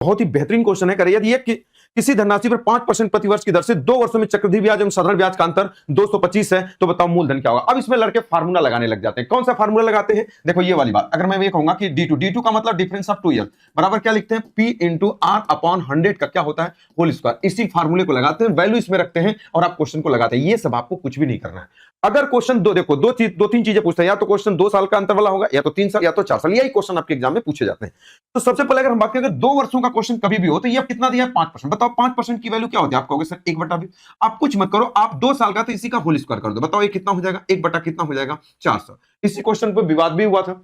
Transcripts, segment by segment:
बहुत ही बेहतरीन क्वेश्चन है। करिए यदि किसी धनराशि पर 5% प्रतिवर्ष की दर से 2 वर्षों में चक्रवृद्धि ब्याज एवं साधारण ब्याज का अंतर 225 है, तो बताओ मूलधन क्या होगा। अब इसमें लड़के फार्मूला लगाने लग जाते हैं। कौन सा फार्मूला लगाते हैं? देखो ये वाली बात। अगर मैं ये कहूंगा कि D2 का मतलब डिफरेंस ऑफ 2 ईयर बराबर क्या लिखते हैं, P इंटू R अपॉन 100 का क्या होता है, होल स्क्वायर। इसी फार्मूले को लगाते हैं, वैल्यू इसमें रखते हैं और आप क्वेश्चन को लगाते हैं। ये सब आपको कुछ भी नहीं करना है। अगर क्वेश्चन देखो दो तीन चीजें पूछते हैं, या तो क्वेश्चन 2 साल का अंतर वाला होगा, या तो 3 साल, या तो 4 साल। यही क्वेश्चन आपके एग्जाम में पूछे जाते हैं। तो सबसे पहले अगर हम बात करें, अगर 2 वर्षों का क्वेश्चन कभी भी हो तो ये कितना दिया है, 5%। बताओ 5% की वैल्यू क्या होती है? आप कहोगे सर 1/20। आप कुछ मत करो, आप 2 साल का तो इसी का होल स्क्वायर कर दो। बताओ ये कितना हो जाएगा, 1 बटा कितना हो जाएगा, 400। इसी क्वेश्चन पर विवाद भी हुआ था,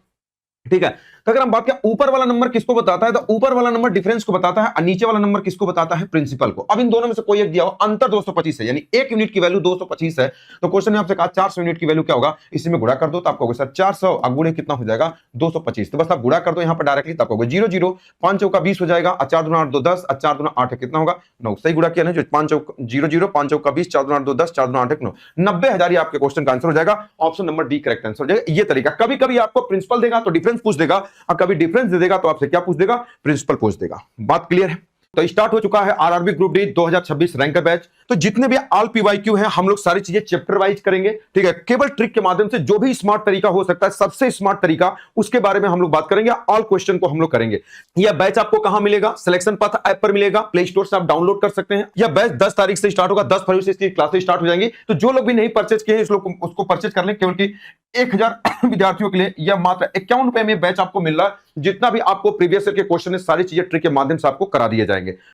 ठीक है। तो अगर हम बात करें ऊपर वाला नंबर किसको बताता है, तो ऊपर वाला नंबर डिफरेंस को बताता है और नीचे वाला नंबर किसको बताता है, प्रिंसिपल को। अब इन दोनों में से कोई एक दिया हो, अंतर 225 है, यानी 1 यूनिट की वैल्यू 225 है, तो क्वेश्चन ने आपसे कहा 400 यूनिट की वैल्यू क्या होगा, इसी में गुणा कर दो। तो आप कहोगे सर 400 और गुणे कितना हो जाएगा, 225। तो बस आप गुणा कर दो यहां पर डायरेक्टली, तब कहोगे 0 0 5 चौका 20 हो जाएगा, और 4 दूना 8 2 10, और 4 दूना 8 कितना होगा, 9। सही गुणा किया ना, जो 5 चौका 0 0 5 चौका 20, 4 दूना 8 2 10, 4 दूना 8 9, 90,000 ही आपके क्वेश्चन का आंसर हो जाएगा। Option number D correct answer हो जाएगा। ये तरीका, कभी कभी आपको प्रिंसिपल देगा तो डिफरेंस पूछ देगा, और कभी डिफरेंस दे देगा तो आपसे क्या पूछ देगा, प्रिंसिपल पूछ देगा। बात क्लियर है? तो स्टार्ट हो चुका है RRB group D 2026 ranker batch. तो जितने भी ऑल पीवाईक्यू हैं, हम लोग सारी चीजें चैप्टर वाइज करेंगे, ठीक है। केवल ट्रिक के माध्यम से जो भी स्मार्ट तरीका हो सकता है, सबसे स्मार्ट तरीका, उसके बारे में हम लोग बात करेंगे। ऑल क्वेश्चन को हम लोग करेंगे। यह बैच आपको कहां मिलेगा? सिलेक्शन पथ ऐप पर मिलेगा, प्ले स्टोर से आप डाउनलोड कर सकते हैं। यह बैच 10 तारीख से स्टार्ट होगा, 10 फरवरी से इसकी क्लासेस स्टार्ट हो जाएंगी। तो जो लोग भी नहीं परचेज किए हैं, इस लोग उसको परचेज कर लें, क्योंकि 1000 विद्यार्थियों के लिए यह मात्र 51 रुपए में बैच आपको मिल रहा है। जितना भी आपको प्रीवियस ईयर के क्वेश्चन है, सारी चीजें ट्रिक के माध्यम से आपको करा दिए जाएंगे।